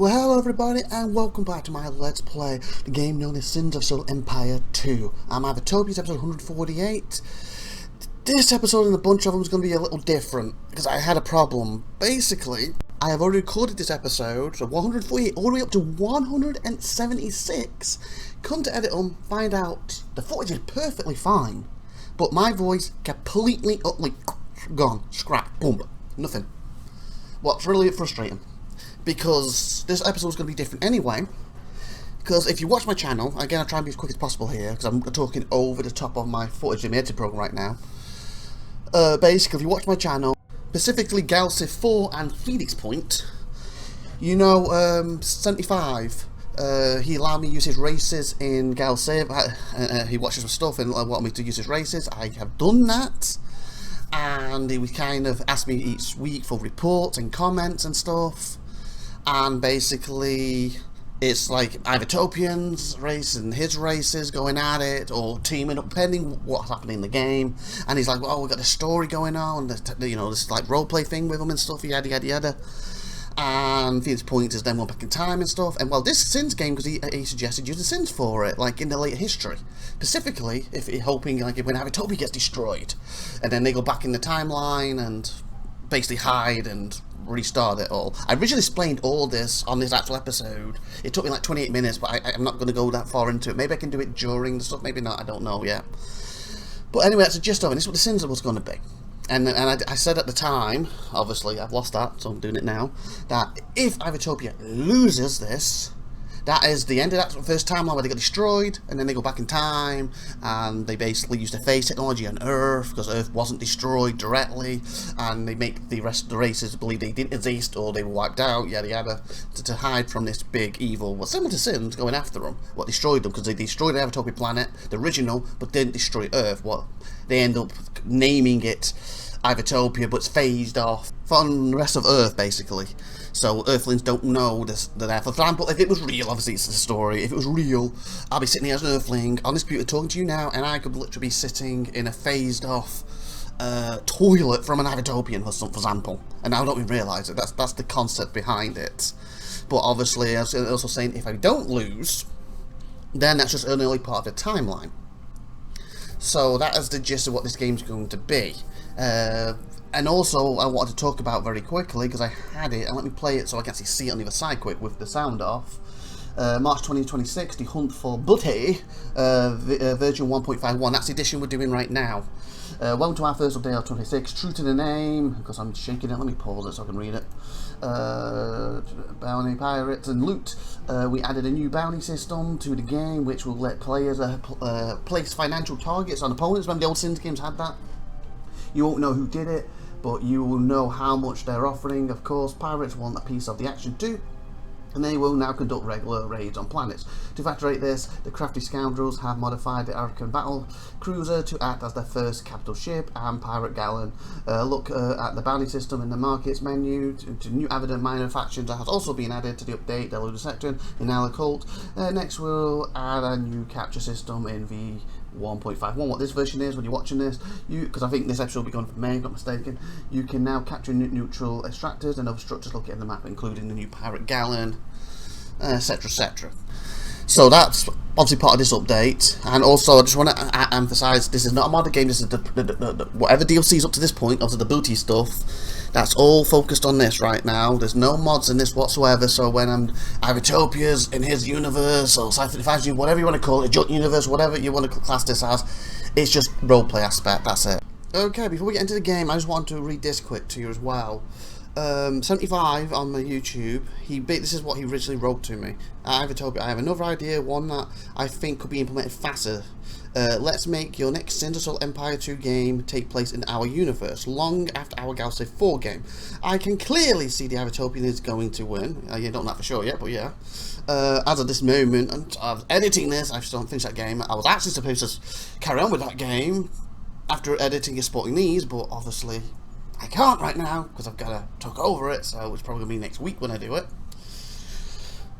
Well, hello everybody, and welcome back to my Let's Play, the game known as Sins of Soul Empire 2. I'm IVATOPIA, episode 148. This episode and a bunch of them is going to be a little different, because I had a problem. Basically, I have already recorded this episode, so 148 all the way up to 176. Come to edit them, find out the footage is perfectly fine, but my voice completely, utterly gone, scrap, boom, nothing. What's really frustrating. Because this episode is going to be different anyway. Because if you watch my channel, again, I'll try and be as quick as possible here, because I'm talking over the top of my footage in the editing program right now. Basically, if you watch my channel, specifically Galciv 4 and Phoenix Point, you know, 75, he allowed me to use his races in Galciv. He watches my stuff and wanted me to use his races. I have done that. And he would kind of ask me each week for reports and comments and stuff. And basically, it's like IVATOPIAN's race and his races going at it, or teaming up, depending what's happening in the game. And he's like, well, we've got this story going on, you know, this like roleplay thing with him and stuff, yada yada yada. And Phoenix Point is then one back in time and stuff. And well, this Sins game, because he suggested using Sins for it, like in the later history. Specifically, if you're hoping like when IVATOPIA gets destroyed, and then they go back in the timeline and basically hide and restart it all. I originally explained all this on this actual episode. It took me like 28 minutes, but I'm not going to go that far into it. Maybe I can do it during the stuff, maybe not, I don't know yet. But anyway, that's the gist of it. This is what the Sins was going to be. And I said at the time, obviously I've lost that, so I'm doing it now, that if IVATOPIA loses this, that is the end of that first timeline where they got destroyed, and then they go back in time, and they basically use the phase technology on Earth, because Earth wasn't destroyed directly, and they make the rest of the races believe they didn't exist, or they were wiped out, yada yada, to hide from this big evil, well, similar to Sins, going after them, what destroyed them, because they destroyed the IVATOPIA planet, the original, but didn't destroy Earth. What they end up naming it IVATOPIA, but it's phased off from the rest of Earth, basically. So Earthlings don't know this, they're there. For example, if it was real, obviously it's the story, if it was real, I'll be sitting here as an Earthling on this computer talking to you now, and I could literally be sitting in a phased off toilet from an IVATOPIAN, for example. And I don't even realise it. That's the concept behind it. But obviously, I was also saying, if I don't lose, then that's just an early part of the timeline. So that is the gist of what this game's going to be. And also, I wanted to talk about very quickly, because I had it, and let me play it so I can actually see it on the other side quick with the sound off. March 2026, the Hunt for Buddy, version 1.51, that's the edition we're doing right now. Welcome to our first update of 26, true to the name, because I'm shaking it, let me pause it so I can read it. Bounty, pirates and loot. We added a new bounty system to the game, which will let players place financial targets on opponents. When the old Sins games had that. You won't know who did it, but you will know how much they're offering. Of course, pirates want a piece of the action too, and they will now conduct regular raids on planets. To facilitate this, the crafty scoundrels have modified the Ironclad battle cruiser to act as their first capital ship and pirate gallon. Look at the bounty system in the markets menu. To new avid and minor factions that has also been added to the update, the Lunar Sector in our cult. Next, we'll add a new capture system in V 1.51. What this version is when you're watching this, because I think this episode will be going for May, not mistaken, you can now capture neutral extractors and other structures located in the map, including the new pirate gallon, etc, etc. So that's obviously part of this update. And also I just want to emphasize, this is not a modded game, this is the whatever DLCs up to this point, obviously the booty stuff, that's all focused on this right now. There's no mods in this whatsoever, so when IVATOPIA's in his universe, or Sci-Fi, whatever you want to call it, Junk Universe, whatever you want to class this as, it's just roleplay aspect, that's it. Okay, before we get into the game, I just want to read this quick to you as well. 75 on my YouTube, this is what he originally wrote to me. IVATOPIA, I have another idea, one that I think could be implemented faster. Let's make your next Sins of Soul Empire 2 game take place in our universe, long after our Galciv 4 game. I can clearly see the IVATOPIAN is going to win. You don't know for sure yet, but yeah. As of this moment, and I was editing this, I still haven't finished that game. I was actually supposed to carry on with that game after editing and sporting these, but obviously I can't right now, because I've got to talk over it, so it's probably going to be next week when I do it.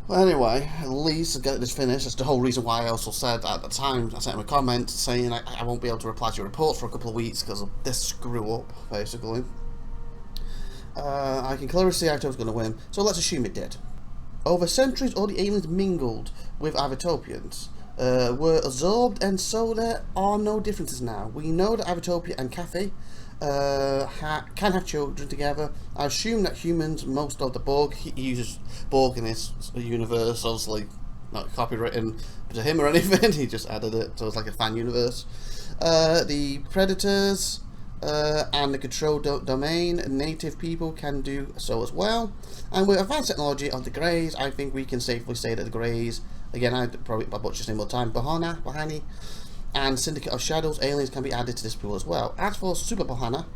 Well, anyway, at least I get this finished. That's the whole reason why I also said at the time, I sent him a comment saying I won't be able to reply to your reports for a couple of weeks because of this screw up, basically. I can clearly see IVATOPIA's going to win, so let's assume it did. Over centuries, all the aliens mingled with Ivatopians, were absorbed, and so there are no differences now. We know that Ivatopia and Cathay can have children together. I assume that humans, most of the Borg, he uses Borg in this universe, obviously not copywritten to him or anything, he just added it, so it's like a fan universe. The Predators and the control domain, native people can do so as well. And with advanced technology of the Greys, I think we can safely say that the Greys, again, I probably butcher his name all the time, Bahani, and Syndicate of Shadows aliens can be added to this pool as well. As for Super Bahana,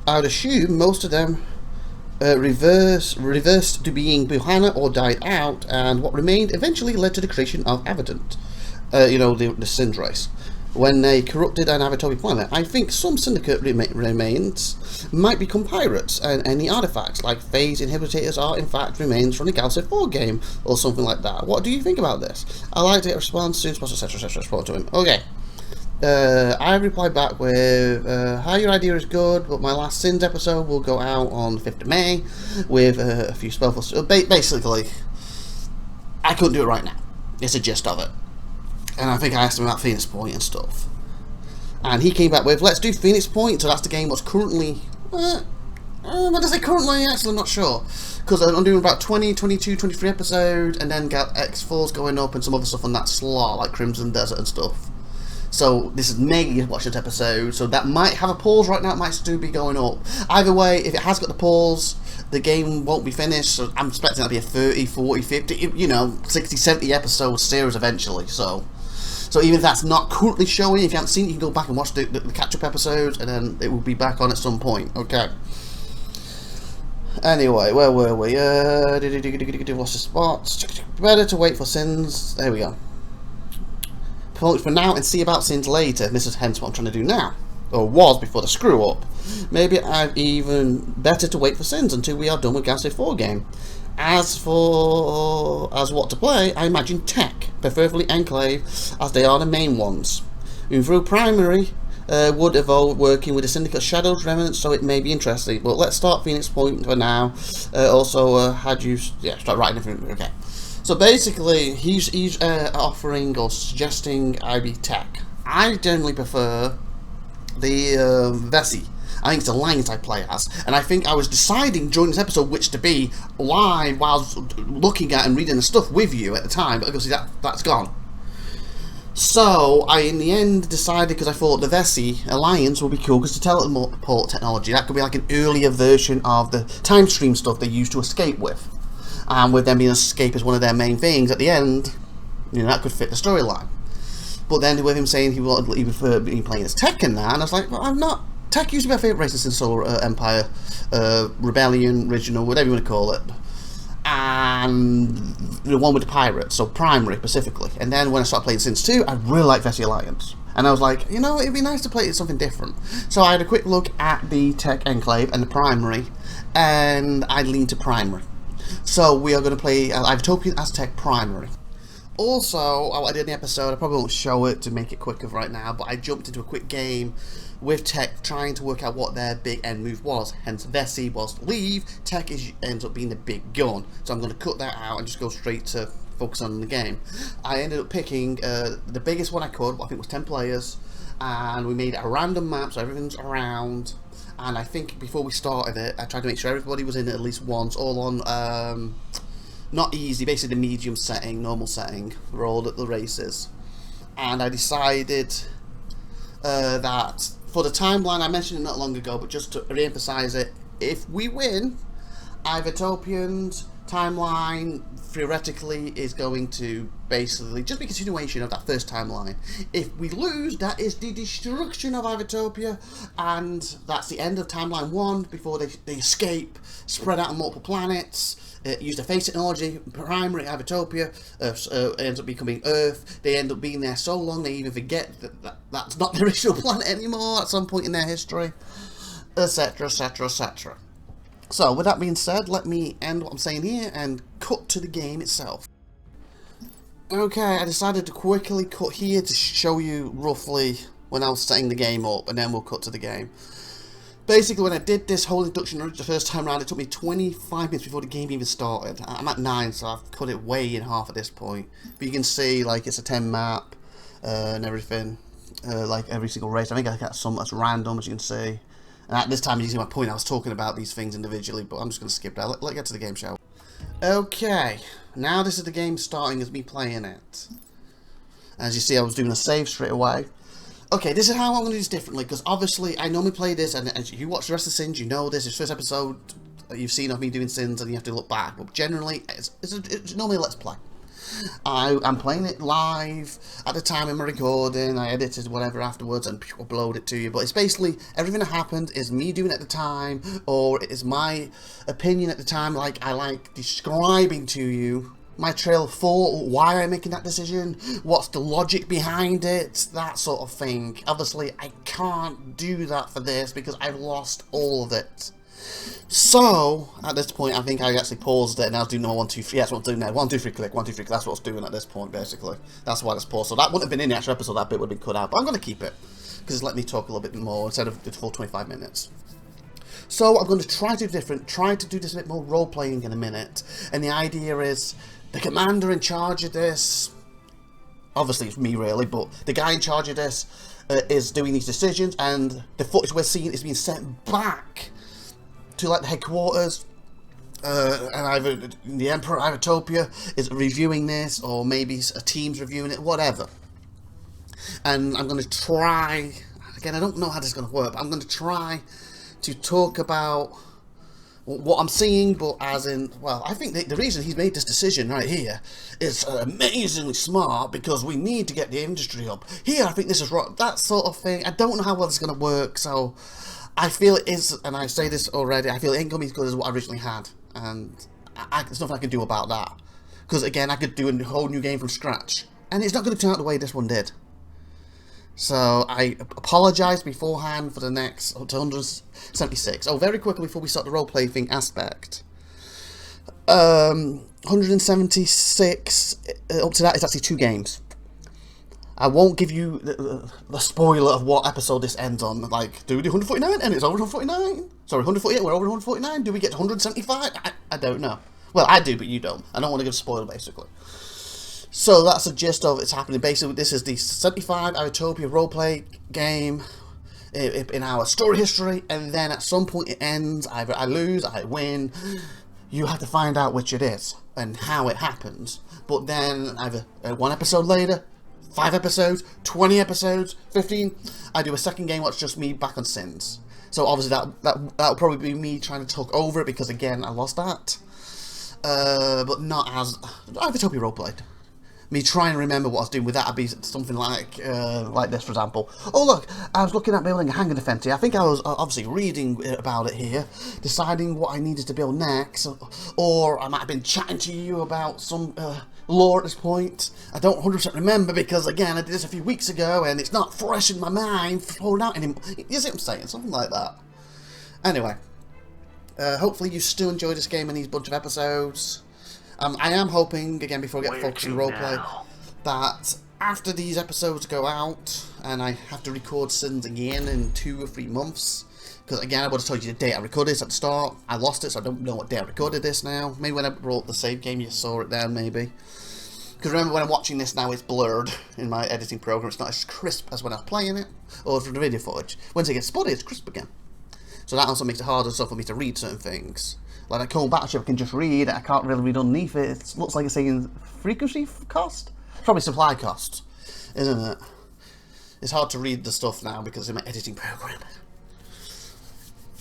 I would assume most of them reversed to being Bahana or died out, and what remained eventually led to the creation of Avatant, the Sind race, when they corrupted an Ivatopia planet. I think some Syndicate remains might become pirates, and any artifacts like phase inhibitors are in fact remains from the Galaxy 4 game, or something like that. What do you think about this? I like to get a response soon as possible, etc. Respond to him. Okay. I replied back with, hi, your idea is good, but my last Sins episode will go out on the 5th of May with a few spellfuls. Basically, I couldn't do it right now. It's the gist of it. And I think I asked him about Phoenix Point and stuff. And he came back with, let's do Phoenix Point. So that's the game what's currently, what does it currently? Actually, I'm not sure. Because I'm doing about 20, 22, 23 episodes, and then got X4's going up and some other stuff on that slot, like Crimson Desert and stuff. So this is May watch this episode, so that might have a pause right now, it might still be going up. Either way, if it has got the pause, the game won't be finished, so I'm expecting that to be a 30, 40, 50, 60, 70 episode series eventually, so even if that's not currently showing, if you haven't seen it, you can go back and watch the catch-up episodes, and then it will be back on at some point, okay. Anyway, where were we? What's the spots? Better to wait for Sins, there we go. For now and see about Sins later. This is hence what I'm trying to do now, or was before the screw up. Maybe I've even better to wait for Sins until we are done with Galaxy 4 game. As what to play, I imagine Tech, preferably Enclave, as they are the main ones. And through Primary would evolve working with the Syndicate Shadows Remnants, so it may be interesting. But let's start Phoenix Point for now. Start writing everything. Okay. So basically, he's offering or suggesting I be Tech. I generally prefer the Vessi. I think it's Alliance I play as, and I think I was deciding during this episode which to be live while I was looking at and reading the stuff with you at the time, but obviously that's gone. So I in the end decided, because I thought the Vessi Alliance would be cool, because the teleport technology, that could be like an earlier version of the time stream stuff they used to escape with. And with them being escape as one of their main things at the end, that could fit the storyline. But then with him saying he preferred being playing as Tech in that, and I was like, well, I'm not. Tech used to be my favourite race since Solar Empire, Rebellion, Original, whatever you want to call it. And the one with the pirates, so Primary specifically. And then when I started playing Sins 2, I really liked Vessi Alliance. And I was like, it'd be nice to play something different. So I had a quick look at the Tech Enclave and the Primary, and I leaned to Primary. So we are going to play Ivatopian as Tech Primary. Also, I did in the episode, I probably won't show it to make it quicker right now, but I jumped into a quick game with Tech trying to work out what their big end move was. Hence, Vessi was to leave, Tech ends up being the big gun. So I'm going to cut that out and just go straight to focus on the game. I ended up picking the biggest one I could, I think it was 10 players, and we made a random map so everything's around. And I think before we started it, I tried to make sure everybody was in it at least once, all on, not easy, basically the medium setting, normal setting, for all the races. And I decided that for the timeline, I mentioned it not long ago, but just to re-emphasize it, if we win, Ivatopian's timeline theoretically is going to basically just be a continuation of that first timeline. If we lose, that is the destruction of Ivatopia, and that's the end of timeline 1 before they escape, spread out on multiple planets, use the face technology. Primary Ivatopia ends up becoming Earth. They end up being there so long they even forget that's not the original planet anymore at some point in their history, etc, etc, etc. So, with that being said, let me end what I'm saying here and cut to the game itself. Okay, I decided to quickly cut here to show you roughly when I was setting the game up, and then we'll cut to the game. Basically, when I did this whole induction the first time around, it took me 25 minutes before the game even started. I'm at 9, so I've cut it way in half at this point. But you can see, like, it's a 10 map and everything, like every single race. I think I got some that's random, as you can see. And at this time, you see my point, I was talking about these things individually, but I'm just going to skip that. Let's get to the game, shall we? Okay, now this is the game starting as me playing it. As you see, I was doing a save straight away. Okay, this is how I'm going to do this differently, because obviously I normally play this, and as you watch the rest of Sins, you know this is the first episode that you've seen of me doing Sins, and you have to look back, but generally, it's normally a Let's Play. I'm playing it live at the time I'm recording, I edited whatever afterwards and upload it to you, but it's basically everything that happened is me doing it at the time, or it is my opinion at the time, like I like describing to you my trail of thought, why I'm making that decision, what's the logic behind it, that sort of thing. Obviously, I can't do that for this because I've lost all of it. So, at this point, I think I actually paused it and I was doing no 1, 2, 3. Yeah, that's what I'm doing now. 1, 2, 3, click, 1, 2, 3. That's what I was doing at this point, basically. That's why it's paused. So that wouldn't have been in the actual episode, that bit would have been cut out. But I'm going to keep it because it's let me talk a little bit more instead of the full 25 minutes. So, I'm going to try to do different, try to do this a bit more role-playing in a minute. And the idea is, the commander in charge of this, obviously it's me really, but the guy in charge of this is doing these decisions, and the footage we're seeing is being sent back to like the headquarters, and either the Emperor IVATOPIA is reviewing this, or maybe a team's reviewing it, whatever. And I'm going to try, again I don't know how this is going to work, but I'm going to try to talk about what I'm seeing, but as in, well, I think the reason he's made this decision right here is amazingly smart, because we need to get the industry up. Here, I think this is wrong, that sort of thing. I don't know how well it's going to work, so I feel it is, and I say this already, I feel it ain't going to be as good as what I originally had, and there's nothing I can do about that. Because again, I could do a whole new game from scratch, and it's not going to turn out the way this one did. So I apologise beforehand for the next up to 176. Oh, very quickly before we start the role-play thing aspect. 176 up to that is actually 2 games. I won't give you the spoiler of what episode this ends on. Like, do we do 149 and it's over 149? Sorry, 148, we're over 149. Do we get to 175? I don't know. Well, I do, but you don't. I don't want to give a spoiler, basically. So that's the gist of it's happening. Basically, this is the 75 IVATOPIA roleplay game in our story history, and then at some point it ends. Either I lose, I win. You have to find out which it is and how it happens. But then either 1 episode later, 5 episodes, 20 episodes, 15, I do a second game what's just me back on Sins. So obviously that'll probably be me trying to talk over it, because again I lost that. But not as IVATOPIA roleplayed. Me trying to remember what I was doing with that would be something like this, for example. Oh look, I was looking at building a hangar defense here. I think I was obviously reading about it here, deciding what I needed to build next, or I might have been chatting to you about some lore at this point. I don't 100% remember, because again I did this a few weeks ago and it's not fresh in my mind for holding out anymore. You see what I'm saying? Something like that. Anyway, hopefully you still enjoy this game and these bunch of episodes. I am hoping, again, before I get focused on roleplay, that after these episodes go out, and I have to record Sins again in 2 or 3 months, because again, I would have told you the date I recorded this at the start. I lost it, so I don't know what day I recorded this now. Maybe when I brought the save game, you saw it there, maybe. Because remember, when I'm watching this now, it's blurred in my editing program. It's not as crisp as when I was playing it, or from the video footage. Once it gets spotted, it's crisp again. So that also makes it harder for me to read certain things. Like a cold battleship I can just read, I can't really read underneath it. It looks like it's saying frequency cost? Probably supply cost, isn't it? It's hard to read the stuff now because of my editing program.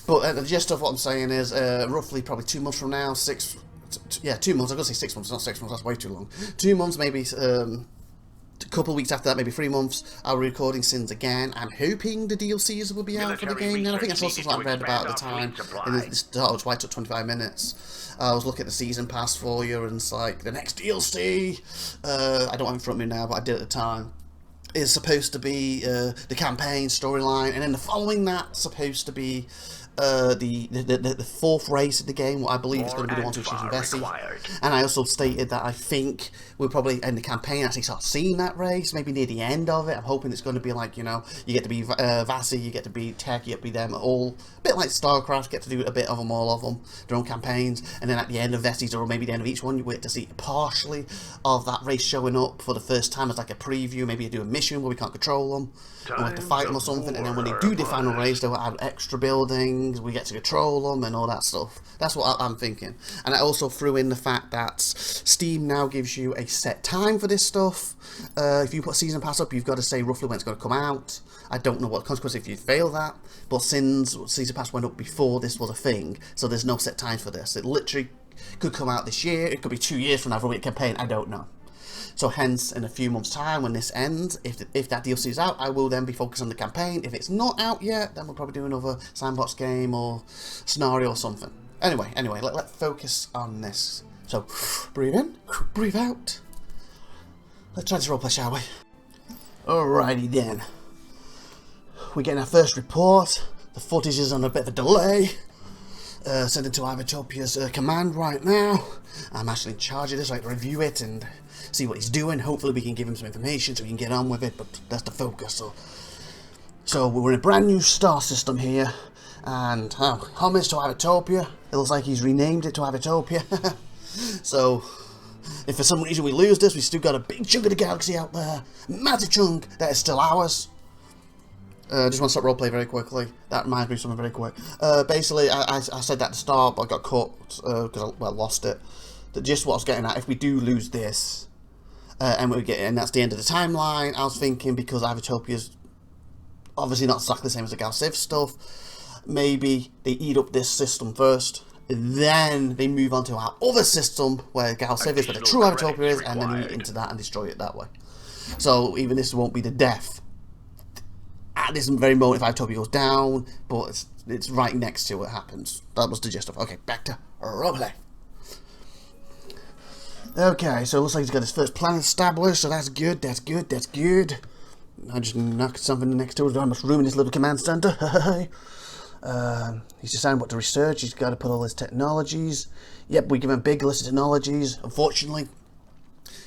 But the gist of what I'm saying is, roughly probably 2 months from now, 2 months, I'm going to say 6 months, not 6 months, that's way too long. 2 months, maybe a couple of weeks after that, maybe 3 months, I'll be recording Sins again. I'm hoping the DLCs will be out for the game, and I think that's also something I read about at the time, and that's why it took 25 minutes. I was looking at the season pass for you, and it's like, the next DLC, I don't have it in front of me now, but I did at the time. is supposed to be the campaign storyline, and then the following that's supposed to be the fourth race of the game, what I believe is going to be the one to choose Vessi. And I also stated that I think we'll probably end the campaign actually start seeing that race, maybe near the end of it. I'm hoping it's going to be like, you know, you get to be Vessi, you get to be Tech, you get to be them all, a bit like StarCraft, get to do a bit of them, all of them, their own campaigns, and then at the end of Vessi's, or maybe the end of each one, you get to see partially of that race showing up for the first time as like a preview. Maybe you do a mission where we can't control them, and we have to fight them or something, and then when they do the final race, they'll add extra buildings, we get to control them and all that stuff. That's what I'm thinking. And I also threw in the fact that Steam now gives you a set time for this stuff. If you put Season Pass up, you've got to say roughly when it's going to come out. I don't know what the consequence if you fail that, but since Season Pass went up before this was a thing, so there's no set time for this. It literally could come out this year, it could be 2 years from now for a campaign, I don't know. So hence, in a few months' time, when this ends, if that DLC is out, I will then be focused on the campaign. If it's not out yet, then we'll probably do another sandbox game or scenario or something. Anyway, let's focus on this. So, breathe in, breathe out. Let's try this roleplay, shall we? Alrighty then. We're getting our first report. The footage is on a bit of a delay. Sent it to IVATOPIA's command right now. I'm actually in charge of this, so I have to review it and see what he's doing. Hopefully we can give him some information so we can get on with it, but that's the focus. So we're in a brand new star system here, and homage to IVATOPIA. It looks like he's renamed it to IVATOPIA. So if for some reason we lose this, we've still got a big chunk of the galaxy out there, massive chunk that is still ours. Just want to stop roleplay very quickly. That reminds me of something very quick. Basically, I said that at the start, but I got caught because I lost it. That just what I was getting at, if we do lose this, and that's the end of the timeline, I was thinking, because IVATOPIA's obviously not exactly the same as the Gal Civ stuff, maybe they eat up this system first, then they move on to our other system, where Gal Civ is, where the true IVATOPIA is, and then eat into that and destroy it that way. So even this won't be the death at this very moment if IVATOPIA goes down, but it's right next to what happens. That was the gist of it. Okay, back to roleplay. Okay, so it looks like he's got his first planet established, so that's good, that's good, that's good. I just knocked something next to it. There's not much room in this little command center. He's deciding what to research. He's got to put all his technologies. Yep, we give him a big list of technologies. Unfortunately,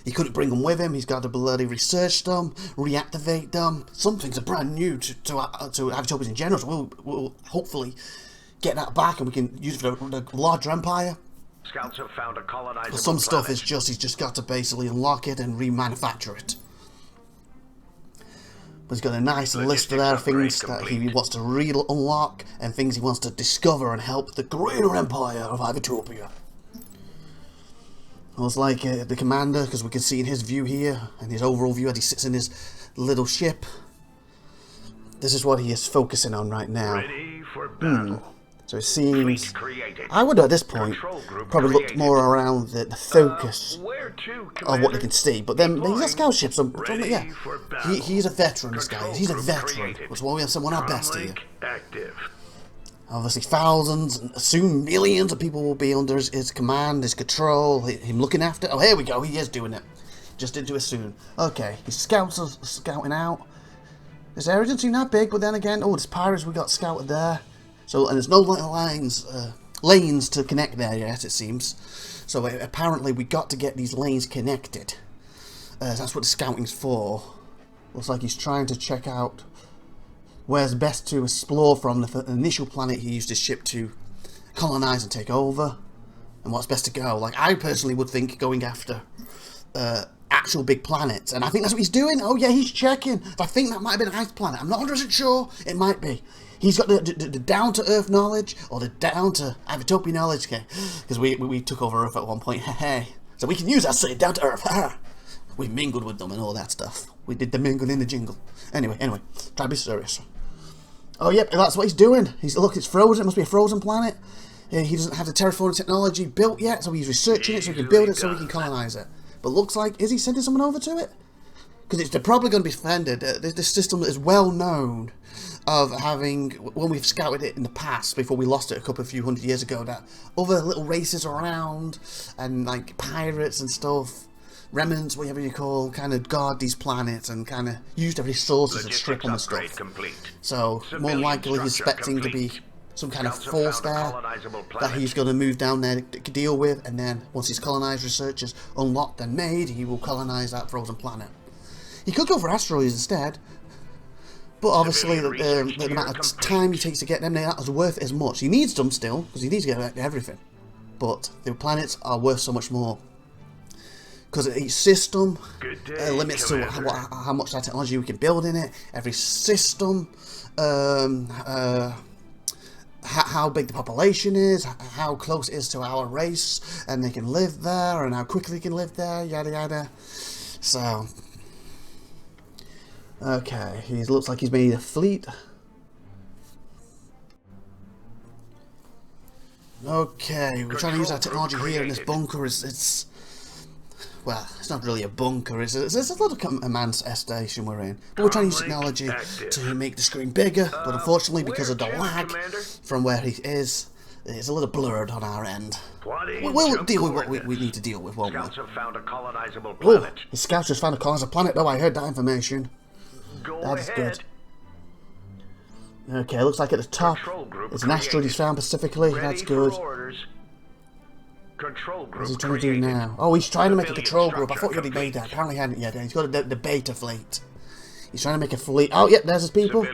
he couldn't bring them with him. He's got to bloody research them, reactivate them. Some things are brand new to IVATOPIA in general, so we'll hopefully get that back and we can use it for the larger empire. Scouts have found a colonizable But some stuff planet. is he's just got to basically unlock it and remanufacture it. But he's got a nice list of there, things that he wants to unlock and things he wants to discover and help the greater empire of IVATOPIA. I was like the commander, because we can see in his view here, and his overall view as he sits in his little ship. This is what he is focusing on right now. Ready for battle. So it seems, Fleet created. I would at this point Control group probably look created. more around the focus Where to, of what they Commander? can see. But then he's a scout ship, so Ready yeah, for battle. he's a veteran. This guy, Control he's a group veteran. created. That's why we have someone our best here. Comlink active. Obviously, thousands, and soon millions of people will be under his command, his control, him looking after. Oh, here we go. He is doing it. Just into it soon. Okay, his scouts are scouting out. This area doesn't seem that big, but then again, oh, there's pirates we got scouted there. So, and there's no lanes to connect there yet, it seems. So apparently we got to get these lanes connected. That's what the scouting's for. Looks like he's trying to check out where's best to explore from the initial planet he used his ship to colonize and take over, and what's best to go. Like, I personally would think going after actual big planets, and I think that's what he's doing. Oh yeah, he's checking. I think that might have been an ice planet. I'm not 100% sure. It might be. He's got the down-to-earth knowledge, or the down-to-IVATOPIA knowledge, okay? Because we took over Earth at one point, hey. So we can use that, say, down-to-earth, we mingled with them and all that stuff. We did the mingle in the jingle. Anyway, try to be serious. Oh, yep, that's what he's doing. Look, it's frozen. It must be a frozen planet. He doesn't have the terraforming technology built yet, so he's researching it so he can build it so we can colonize it. But looks like, is he sending someone over to it? Because they're probably going to be defended. This system is well known of having, when we've scouted it in the past, before we lost it a few hundred years ago, that other little races around, and like pirates and stuff, remnants, whatever you call, kind of guard these planets and kind of use their resources and strip them of stuff. Complete. So more likely he's expecting to be some kind of force there that he's going to move down there to deal with, and then once his colonized research is unlocked and made, he will colonize that frozen planet. He could go for asteroids instead, but obviously the amount of time he takes to get them, they're not as worth as much. He needs them still, because he needs to get everything, but the planets are worth so much more. Because each system limits to how much that technology we can build in it. Every system, how big the population is, how close it is to our race, and they can live there, and how quickly they can live there, yada yada. So, okay, he looks like he's made a fleet. Okay, we're trying to use our technology here in this bunker. Well, it's not really a bunker, it's a little command station we're in. But we're trying to use technology to make the screen bigger, but unfortunately because of the lag from where he is, it's a little blurred on our end. We'll deal with what we need to deal with, won't we? Scouts have found a colonizable Oh, planet. the scouts just found a colonizable planet, though. I heard that information. That's good. Okay, looks like at the top, it's an asteroid he's found specifically. That's good. What's he trying to do now? Oh, he's trying to make a control group. I thought he already made that. Apparently he hadn't yet. He's got the beta fleet. He's trying to make a fleet. Oh, yep, there's his people.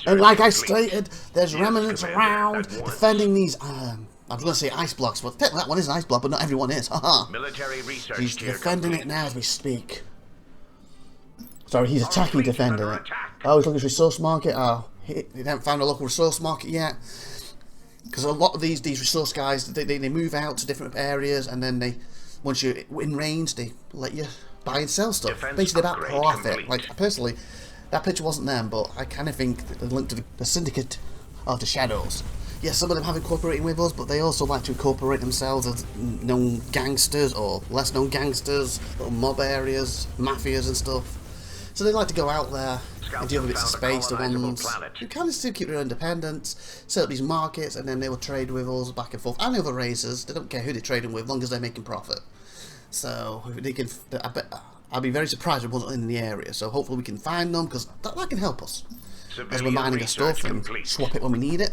And like I stated, there's remnants around defending these... I was going to say ice blocks, but that one is an ice block, but not everyone is. Haha. He's defending it now as we speak. Sorry, he's attacking, defending it. Oh, he's looking at resource market. Oh, he haven't found a local resource market yet. Because a lot of these resource guys, they move out to different areas, and then once you're in range, they let you buy and sell stuff. Basically about profit. Like, personally, that picture wasn't them, but I kind of think the link to the Syndicate of the Shadows. Yes, some of them have incorporated with us, but they also like to incorporate themselves as known gangsters, or less known gangsters, little mob areas, mafias and stuff. So they like to go out there and deal with bits of space, the ones who kind of still keep their independence, set up these markets, and then they will trade with us back and forth. And the other races, they don't care who they're trading with, as long as they're making profit. So they can, I'll be very surprised if it wasn't in the area. So hopefully we can find them, because that can help us as we're mining our stuff and swap it when we need it.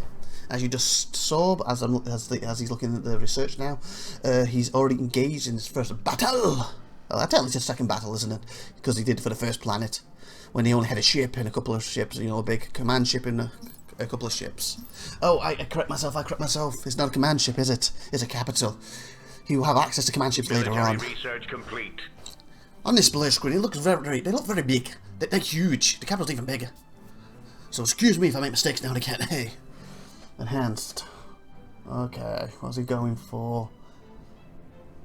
As you just saw, as he's looking at the research now, he's already engaged in his first battle. Well, technically it's his second battle, isn't it? Because he did it for the first planet, when he only had a ship and a couple of ships, you know, a big command ship and a couple of ships. Oh, I correct myself, It's not a command ship, is it? It's a capital. He will have access to command ships later on. Research complete. On this blur screen, they look very big. They're huge. The capital's even bigger. So excuse me if I make mistakes now and again. Hey. Enhanced. Okay, what's he going for?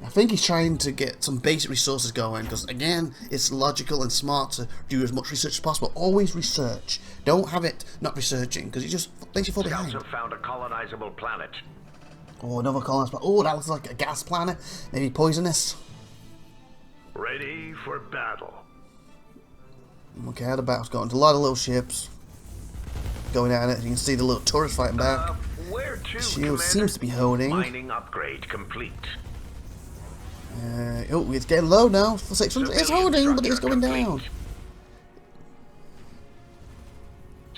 I think he's trying to get some basic resources going, because again, it's logical and smart to do as much research as possible. Always research. Don't have it not researching, because it just makes you fall behind. Scouts have found a colonizable planet. Oh, another colonized planet. Oh, that looks like a gas planet. Maybe poisonous. Ready for battle. Okay, how the battle's going. There's a lot of little ships going at it. You can see the little turrets fighting back. Where to, Shield Commander? seems to be holding. Mining upgrade complete. Oh, it's getting low now for 600. It's holding, but it's going down.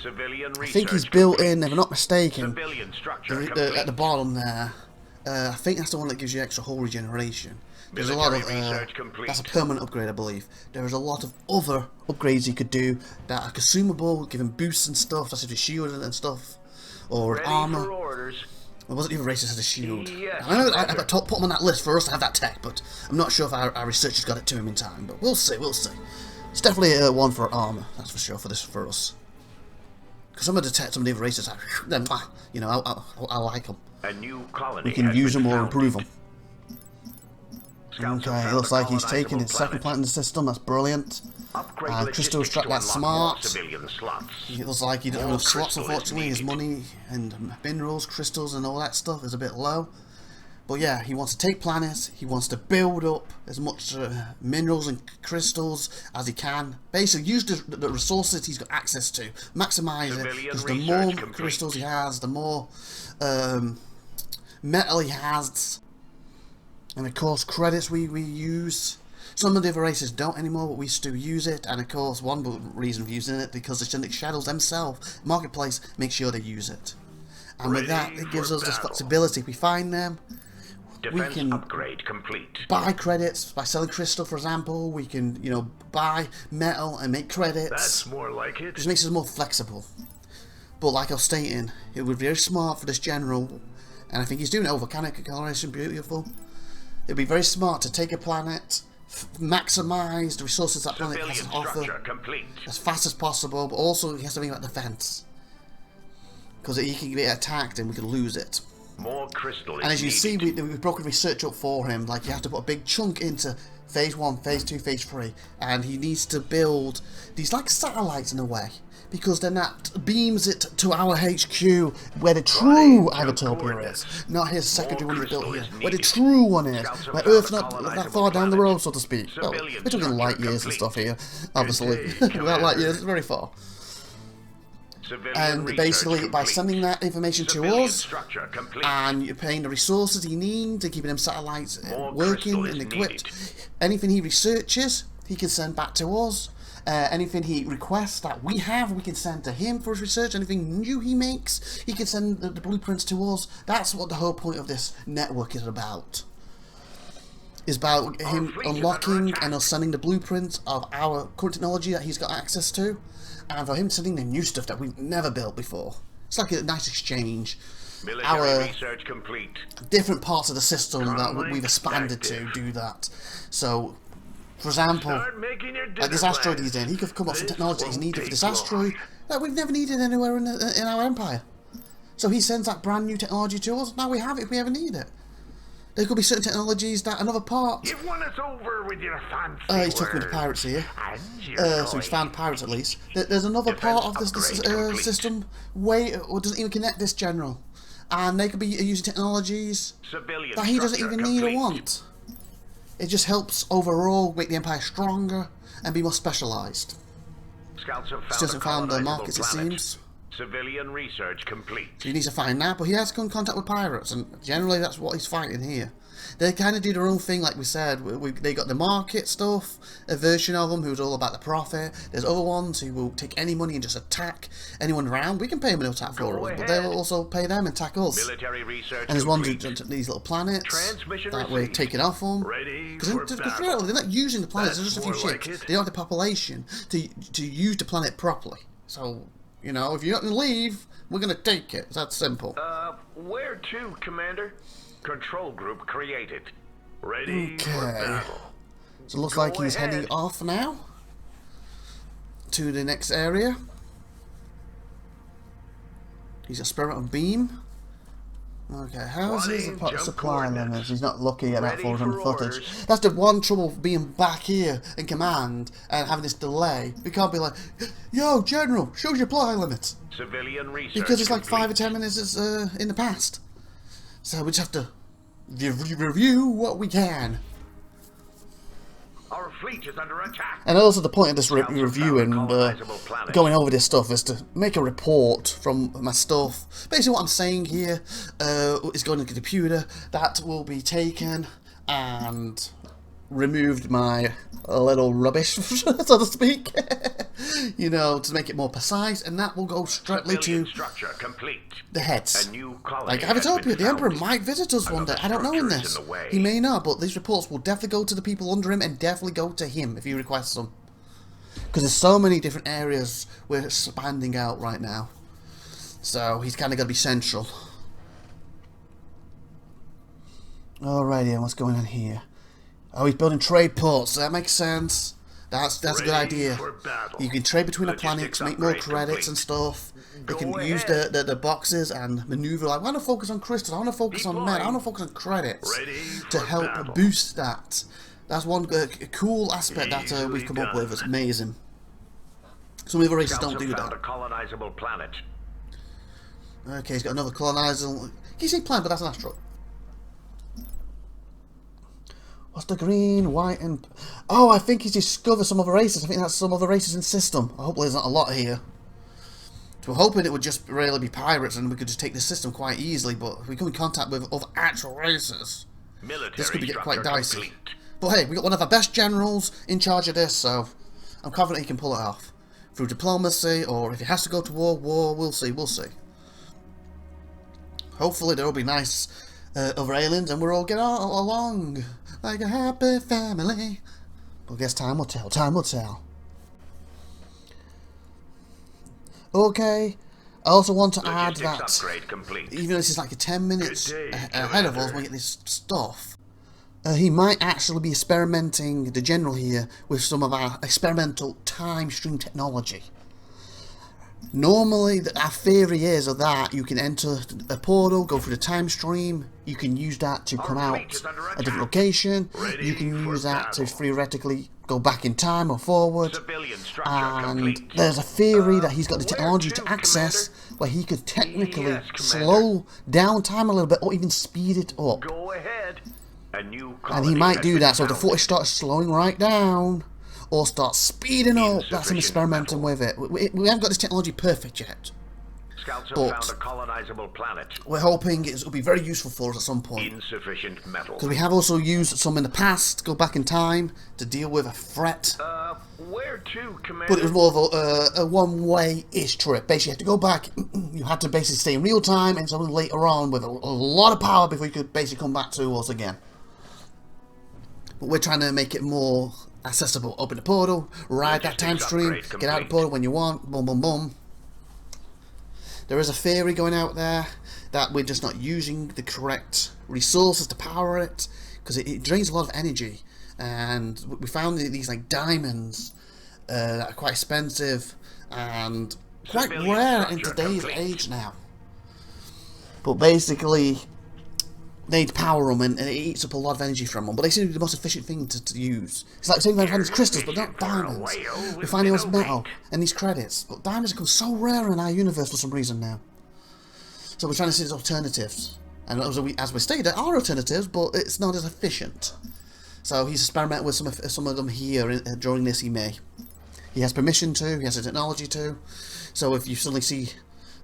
I think he's built in, if I'm not mistaken, at the bottom there. I think that's the one that gives you extra hull regeneration. There's a lot of that's a permanent upgrade, I believe. There's a lot of other upgrades you could do that are consumable, giving boosts and stuff, such as a shield and stuff, or armor. It wasn't even racist as a shield. Yes, I know I put him on that list for us to have that tech, but I'm not sure if our researchers got it to him in time. But we'll see, It's definitely one for armor, that's for sure, for us. Because some of the other races, you know, I like them. A new colony. We can use them or improve them. Okay, it looks like he's taking his second planet in the system. That's brilliant. Crystal Strap, that's smart. It looks like he doesn't have enough slots, unfortunately. His money and minerals, crystals, and all that stuff is a bit low. But yeah, he wants to take planets. He wants to build up as much minerals and crystals as he can. Basically, use the resources he's got access to. Maximize it. Because the more crystals he has, the more metal he has. And of course, credits we use. Some of the other races don't anymore, but we still use it, and of course one reason for using it, because the Syndic Shadows themselves, Marketplace, make sure they use it. And with that, it gives us this flexibility. If we find them, we can upgrade complete. Buy credits by selling crystal, for example. We can, you know, buy metal and make credits. That's more like it. Just makes us more flexible. But like I was stating, it would be very smart for this general, and I think he's doing it. Volcanic coloration, beautiful. It'd be very smart to take a planet, maximize the resources that planet has to offer as fast as possible, but also he has to think about defense, because he can get attacked and we could lose it. More crystal. And as you see, we've broken research up for him. Like, you have to put a big chunk into phase 1, phase 2, phase 3, and he needs to build these like satellites in a way, because then that beams it to our HQ, where the true IVATOPIA is, not his secondary one he built here, where the true one is, where Earth's not that far down the road, so to speak. Well, we're talking light years and stuff here, obviously. Without light years, it's very far. And basically, by sending that information to us, and you're paying the resources he needs to keep them satellites working and equipped, anything he researches, he can send back to us. Anything he requests that we have, we can send to him for his research. Anything new he makes, he can send the blueprints to us. That's what the whole point of this network is about. Is about him unlocking and us sending the blueprints of our current technology that he's got access to, and for him sending the new stuff that we've never built before. It's like a nice exchange. Our research complete. Different parts of the system that we've expanded to do that. So, for example, like this asteroid he's in, he could come up with some technology he's needed for this asteroid that we've never needed anywhere in our empire. So he sends that brand new technology to us. Now we have it if we ever need it. There could be certain technologies that another part. You've won us over with your fancy he's talking with the pirates here. So he's found pirates at least. There's another part of this system or doesn't even connect this general, and they could be using technologies that he doesn't even need or want. It just helps overall make the empire stronger and be more specialized. Scouts have He doesn't found the markets, it seems. Civilian research complete. So he needs to find that, but he has to come in contact with pirates, and generally that's what he's fighting here. They kind of do their own thing, like we said. They got the market stuff, a version of them who's all about the profit. There's other ones who will take any money and just attack anyone around. We can pay them an attack for us, but they'll also pay them and attack us. Military research and there's ones who these little planets that we're taking off them. Because they're not using the planets, they're just a few ships. They don't have the population to use the planet properly. So, you know, if you're not going to leave, we're going to take it. It's that simple. Where to, Commander? Control group created. Ready for battle. So it looks like he's heading off now to the next area. He's experimental beam. Okay, how's his supply limits? He's not looking at that for him footage. That's the one trouble for being back here in command and having this delay. We can't be like, yo, General, show your supply limits. Civilian research because it's like 5 or 10 minutes in the past. So we just have to review what we can. Our fleet is under attack. And also the point of this review and going over this stuff is to make a report from my stuff. Basically what I'm saying here is going to the computer. That will be taken and removed my little rubbish, so to speak. You know, to make it more precise, and that will go strictly to the heads. Like IVATOPIA, the Emperor might visit us one day. I don't know in this. He may not, but these reports will definitely go to the people under him and definitely go to him if he requests them. Because there's so many different areas we're expanding out right now. So he's kind of going to be central. Alrighty, what's going on here? Oh, he's building trade ports, so that makes sense. That's a good idea. You can trade between the planets, make more credits and stuff. They can use the boxes and maneuver. Like, I want to focus on crystals, I want to focus on men, I want to focus on credits to help boost that. That's one cool aspect that we've come up with. It's amazing. Some of the races don't do that. Okay, he's got another colonizer. He's a planet, but that's an asteroid. What's the green, white, and... Oh, I think he's discovered some other races. I think that's some other races in system. Hopefully there's not a lot here. So we're hoping it would just really be pirates and we could just take the system quite easily, but if we come in contact with other actual races, this could get quite dicey. But hey, we got one of our best generals in charge of this, so I'm confident he can pull it off. Through diplomacy, or if he has to go to war, we'll see, Hopefully there will be nice other aliens and we'll all get all along like a happy family. But I guess time will tell. Okay, I also want to add that even though this is like a 10 minutes ahead of us when we get this stuff, he might actually be experimenting, the general here, with some of our experimental time stream technology. Normally, our theory is of that you can enter a portal, go through the time stream, you can use that to come out a different location, you can use that to theoretically go back in time or forward, and there's a theory that he's got the technology to access where he could technically slow down time a little bit or even speed it up. Go ahead. And he might do that, so the footage starts slowing right down or start speeding up. That's him experimenting with it. We haven't got this technology perfect yet. Scouts have found a colonizable planet. We're hoping it will be very useful for us at some point. Insufficient metal. Because we have also used some in the past to go back in time to deal with a threat. Where to, Commander? But it was more of a one-way-ish trip. Basically, you had to go back. You had to basically stay in real time and something later on with a lot of power before you could basically come back to us again. But we're trying to make it more accessible. Open the portal, ride that time stream, get out of the portal when you want, boom, boom, boom. There is a theory going out there that we're just not using the correct resources to power it, because it drains a lot of energy. And we found these like diamonds that are quite expensive and quite rare in today's age now. But basically, they need to power them, and it eats up a lot of energy from them. But they seem to be the most efficient thing to use. It's like saying we find these crystals, but not diamonds. We're finding this metal and these credits. But diamonds have become so rare in our universe for some reason now. So we're trying to see these alternatives. And as we stated, there are alternatives, but it's not as efficient. So he's experimenting with some of them here during this. He has permission to, he has the technology to. So if you suddenly see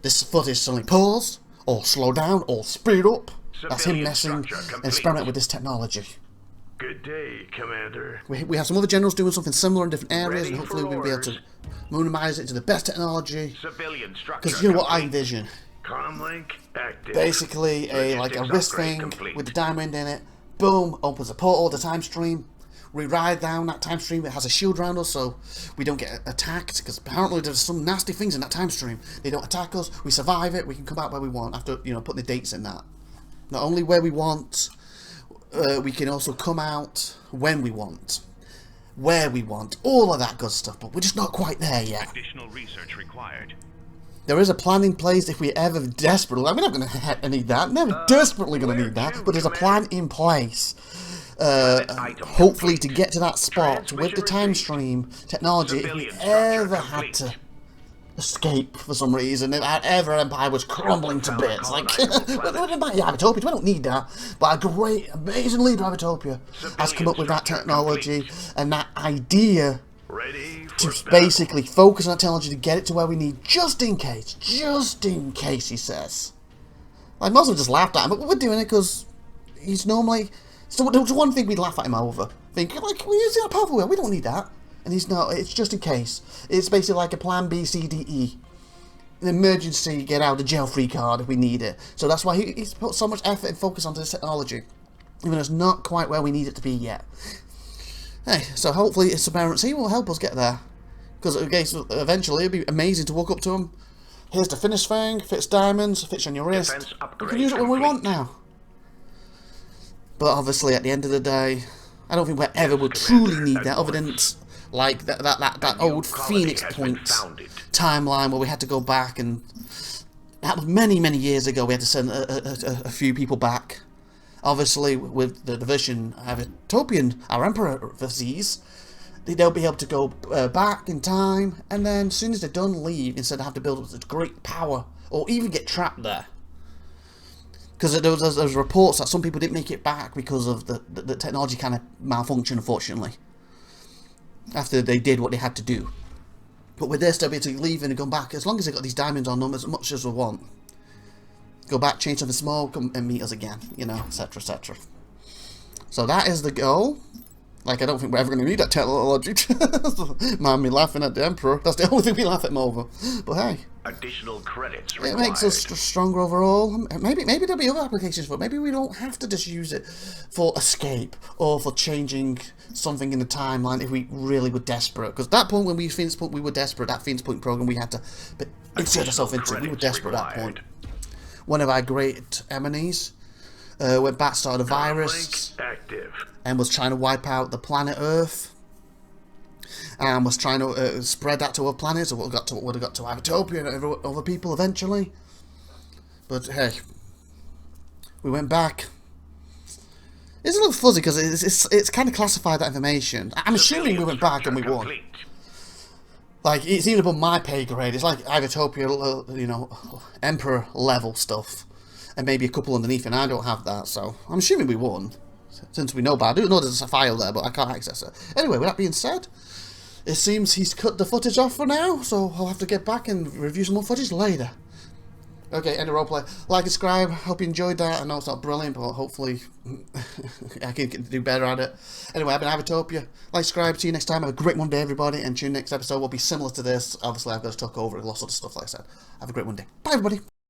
this footage suddenly pause, or slow down, or speed up, that's him messing and experimenting with this technology. Good day, Commander. We have some other generals doing something similar in different areas, and hopefully we'll be able to minimize it to the best technology. Because you know what I envision? Comlink active. Basically, like a wrist thing with the diamond in it. Boom, opens a portal, the time stream. We ride down that time stream. It has a shield around us so we don't get attacked, because apparently there's some nasty things in that time stream. They don't attack us. We survive it. We can come back where we want after, putting the dates in that. Not only where we want, we can also come out when we want, where we want, all of that good stuff. But we're just not quite there yet. Additional research required. There is a plan in place if we ever desperately... We're not going to need that. Never desperately going to need that. But there's a plan in place. Hopefully to get to that spot with the time stream technology, if we ever had to escape for some reason, if our ever empire was crumbling to bits, like IVATOPia, we don't need that, but a great, amazing leader of IVATOPia has come up with that technology and that idea to basically focus on that technology to get it to where we need, just in case, he says. Like, most of them just laughed at him, but we're doing it because he's normally... So there was one thing we'd laugh at him over, thinking, like, we use that powerful, we don't need that. And he's not, it's just in case. It's basically like a plan B, C, D, E. An emergency get out of jail free card if we need it. So that's why he's put so much effort and focus onto this technology. Even though it's not quite where we need it to be yet. Hey, so hopefully it's transparency will help us get there. Because eventually it'll be amazing to walk up to him. Here's the finished thing, fits diamonds, fits on your wrist. We can use it when we want now. But obviously at the end of the day, I don't think we ever will truly need that, other than like that old Phoenix Point timeline where we had to go back, and that was many years ago. We had to send a few people back. Obviously, with the division IVATOPIan, our Emperor sees, they'll be able to go back in time, and then as soon as they're done, leave instead of have to build up this great power or even get trapped there. Because there was reports that some people didn't make it back because of the technology kind of malfunctioned, unfortunately, after they did what they had to do. But with this, they'll be able to leave and go back, as long as they've got these diamonds on them, as much as they want. Go back, change something small, come and meet us again, etc, etc. So that is the goal. Like, I don't think we're ever going to need that technology. Mind me laughing at the Emperor. That's the only thing we laugh at him over. But hey. Additional credits It required. makes us stronger overall. Maybe there'll be other applications for it. Maybe we don't have to just use it for escape or for changing something in the timeline if we really were desperate. Because at that point when we were desperate, that Phoenix Point program we had to insert ourselves into. We were desperate at that point. One of our great enemies went back, started a virus, and was trying to wipe out the planet Earth. And was trying to spread that to other planets, or would have got to IVATOPIA and other people eventually. But hey, we went back. It's a little fuzzy because it's kind of classified that information. I'm assuming we went back and we won. Like, it's even above my pay grade. It's like IVATOPIA, you know, Emperor level stuff, and maybe a couple underneath, and I don't have that, so I'm assuming we won. Since we know, but I do know there's a file there, but I can't access it. Anyway, with that being said, it seems he's cut the footage off for now, so I'll have to get back and review some more footage later. Okay, end of roleplay. Like, subscribe. Hope you enjoyed that. I know it's not brilliant, but hopefully I can do better at it. Anyway, I've been IVATOPIA. Like, subscribe. See you next time. Have a great one day, everybody. And tune next episode will be similar to this. Obviously, I've got to talk over a lot of stuff, like I said. Have a great one day. Bye, everybody.